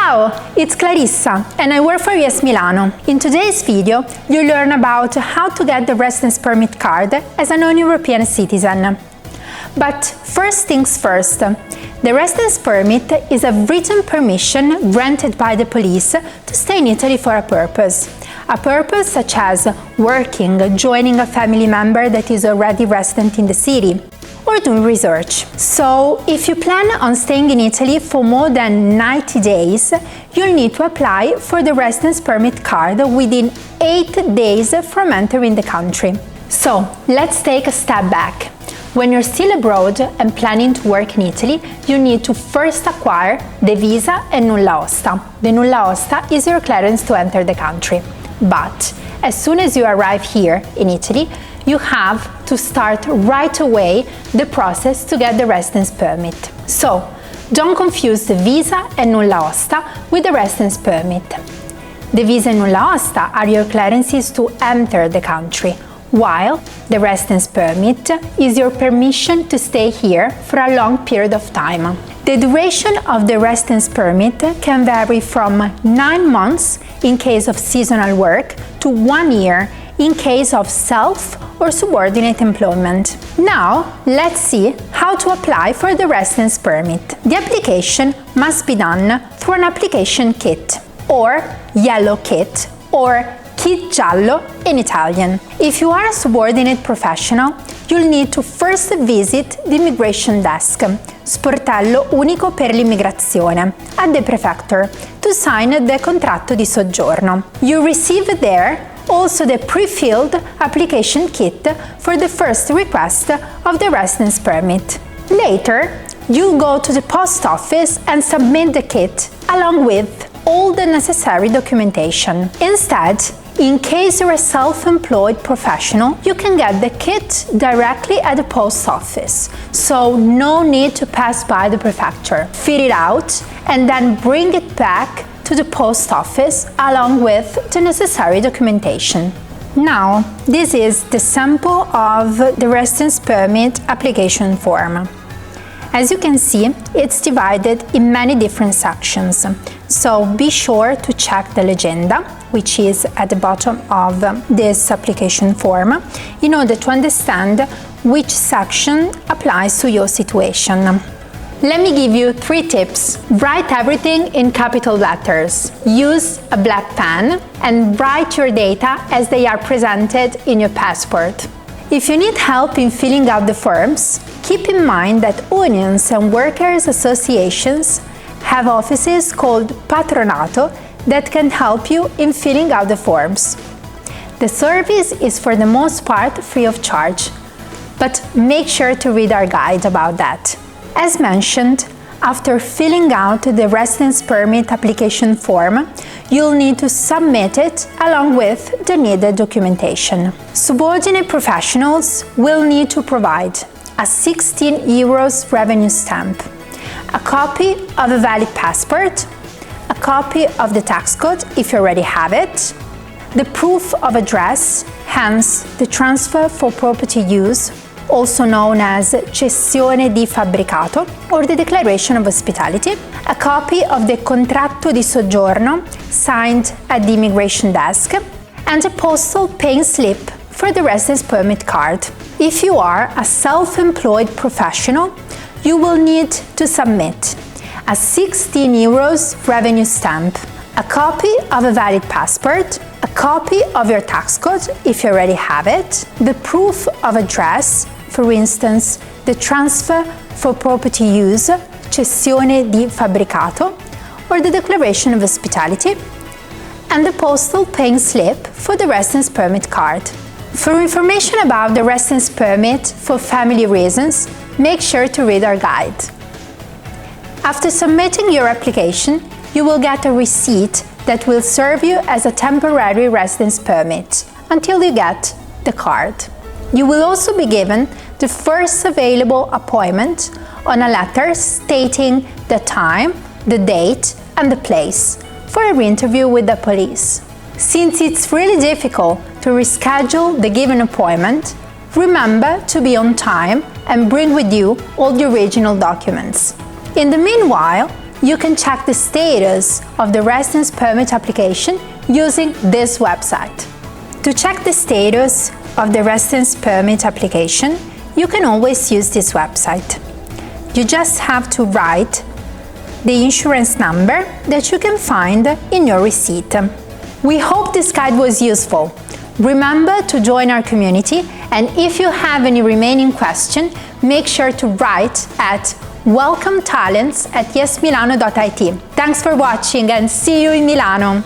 Ciao, it's Clarissa and I work for US Milano. In today's video, you'll learn about how to get the residence permit card as a non-European citizen. But first things first, the residence permit is a written permission granted by the police to stay in Italy for a purpose. A purpose such as working, joining a family member that is already resident in the city, or doing research. So, if you plan on staying in Italy for more than 90 days, you'll need to apply for the residence permit card within 8 days from entering the country. So, let's take a step back. When you're still abroad and planning to work in Italy, you need to first acquire the visa and nulla osta. The nulla osta is your clearance to enter the country. But as soon as you arrive here in Italy, you have to start right away the process to get the residence permit. So, don't confuse the visa and nulla osta with the residence permit. The visa and nulla osta are your clearances to enter the country, while the residence permit is your permission to stay here for a long period of time. The duration of the residence permit can vary from 9 months in case of seasonal work to 1 year in case of self or subordinate employment. Now, let's see how to apply for the residence permit. The application must be done through an application kit, or yellow kit, or kit giallo in Italian. If you are a subordinate professional, you'll need to first visit the immigration desk, Sportello Unico per l'Immigrazione, at the prefecture, to sign the contratto di soggiorno. You receive there also the pre-filled application kit for the first request of the residence permit. Later, you'll go to the post office and submit the kit along with all the necessary documentation. Instead, in case you're a self-employed professional, you can get the kit directly at the post office, so no need to pass by the prefecture. Fill it out and then bring it back to the post office along with the necessary documentation. Now, this is the sample of the residence permit application form. As you can see, it's divided in many different sections, so be sure to check the legenda, which is at the bottom of this application form, in order to understand which section applies to your situation. Let me give you 3 tips. Write everything in capital letters. Use a black pen and write your data as they are presented in your passport. If you need help in filling out the forms, keep in mind that unions and workers' associations have offices called patronato that can help you in filling out the forms. The service is for the most part free of charge, but make sure to read our guide about that. As mentioned, after filling out the residence permit application form, you'll need to submit it along with the needed documentation. Subordinate professionals will need to provide a 16 euros revenue stamp, a copy of a valid passport, a copy of the tax code if you already have it, the proof of address, hence the transfer for property use, also known as cessione di fabbricato, or the declaration of hospitality, a copy of the contratto di soggiorno signed at the immigration desk, and a postal paying slip for the residence permit card. If you are a self-employed professional, you will need to submit a 16 euros revenue stamp, a copy of a valid passport, a copy of your tax code if you already have it, the proof of address, for instance, the transfer for property use, cessione di fabbricato, or the declaration of hospitality, and the postal paying slip for the residence permit card. For information about the residence permit for family reasons, make sure to read our guide. After submitting your application, you will get a receipt that will serve you as a temporary residence permit until you get the card. You will also be given the first available appointment on a letter stating the time, the date, and the place for a re-interview with the police. Since it's really difficult to reschedule the given appointment, remember to be on time and bring with you all the original documents. In the meanwhile, you can check the status of the residence permit application using this website. To check the status of the residence permit application, you can always use this website. You just have to write the insurance number that you can find in your receipt. We hope this guide was useful. Remember to join our community, and if you have any remaining question, make sure to write at welcometalents@yesmilano.it. Thanks for watching and see you in Milano!